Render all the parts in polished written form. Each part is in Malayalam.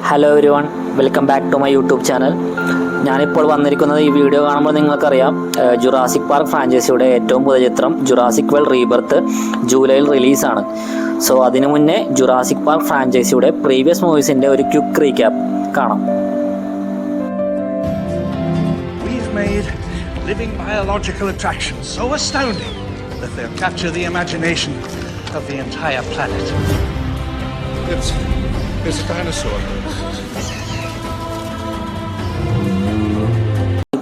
Hello everyone, welcome back to my YouTube channel. ഞാനിപ്പോൾ വന്നിരിക്കുന്നത് ഈ വീഡിയോ കാണുമ്പോൾ നിങ്ങൾക്കറിയാം, ജുറാസിക് പാർക്ക് ഫ്രാഞ്ചൈസിയുടെ ഏറ്റവും പുതിയ ചിത്രം ജുറാസിക് വേൾഡ് റീബർത്ത് ജൂലൈയിൽ റിലീസാണ്. സോ അതിനു മുന്നേ ജുറാസിക് പാർക്ക് ഫ്രാഞ്ചൈസിയുടെ പ്രീവിയസ് മൂവീസിൻ്റെ ഒരു ക്വിക്ക് റീക്യാപ്പ് കാണാം. We've made living biological attractions so astounding that they'll capture the imagination of the entire planet. It's a dinosaur.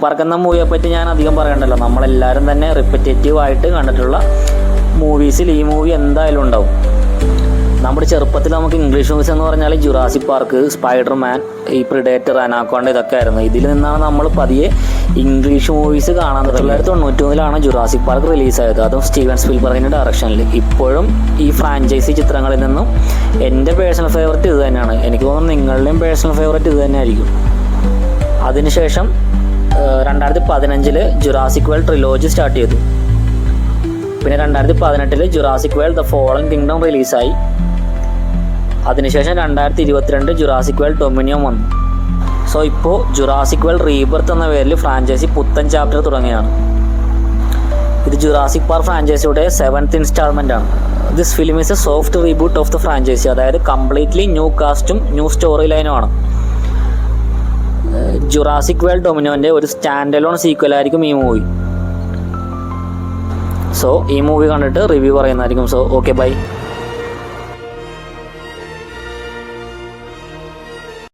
Park എന്ന മൂവിയെ പറ്റി ഞാൻ അധികം പറയണ്ടല്ലോ. നമ്മളെല്ലാവരും തന്നെ റിപ്പറ്റേറ്റീവ് ആയിട്ട് കണ്ടിട്ടുള്ള മൂവീസിൽ ഈ മൂവി എന്തായാലും ഉണ്ടാവും. നമ്മുടെ ചെറുപ്പത്തിൽ നമുക്ക് ഇംഗ്ലീഷ് മൂവീസ് എന്ന് പറഞ്ഞാൽ ജുറാസിക് പാർക്ക്, സ്പൈഡർമാൻ, ഈ പ്രിഡേറ്റർ, അനാക്കോണ്ട ഇതൊക്കെ ആയിരുന്നു. ഇതിൽ നിന്നാണ് നമ്മൾ പതിയെ ഇംഗ്ലീഷ് മൂവീസ് കാണാൻ. 1991 ജുറാസിക് പാർക്ക് റിലീസായത്, അതും സ്റ്റീവൻ സ്പീൽബർഗിൻ്റെ ഡയറക്ഷനിൽ. ഇപ്പോഴും ഈ ഫ്രാഞ്ചൈസി ചിത്രങ്ങളിൽ നിന്നും എൻ്റെ പേഴ്സണൽ ഫേവററ്റ് ഇത് തന്നെയാണ്. എനിക്ക് തോന്നുന്നു നിങ്ങളുടെയും പേഴ്സണൽ ഫേവററ്റ് ഇത് തന്നെ ആയിരിക്കും. അതിനുശേഷം 2015 ജുറാസിക് വേൾഡ് ട്രിലോജി സ്റ്റാർട്ട് ചെയ്തു. പിന്നെ 2018 Jurassic World the Fallen Kingdom റിലീസായി. അതിനുശേഷം 2022 ജുറാസിക് വേൾഡ് ഡൊമിനിയൻ വന്നു. സോ ഇപ്പോൾ ജുറാസിക് വേൾഡ് റീബർത്ത് എന്ന പേരിൽ ഫ്രാഞ്ചൈസി പുത്തൻ ചാപ്റ്റർ തുടങ്ങിയാണ്. ഇത് ജുറാസിക് പാർക്ക് ഫ്രാഞ്ചൈസിയുടെ 7th ഇൻസ്റ്റാൾമെൻ്റ് ആണ്. This film is a soft reboot of the franchise, അതായത് കംപ്ലീറ്റ്ലി ന്യൂ കാസ്റ്റും ന്യൂ സ്റ്റോറി ലൈനുമാണ്. ജുറാസിക് വേൾഡ് ഡൊമിനിയോൻ്റെ ഒരു സ്റ്റാൻഡ് അലോൺ സീക്വലായിരിക്കും ഈ മൂവി. സോ ഈ മൂവി കണ്ടിട്ട് റിവ്യൂ പറയുന്നതായിരിക്കും. So okay, by.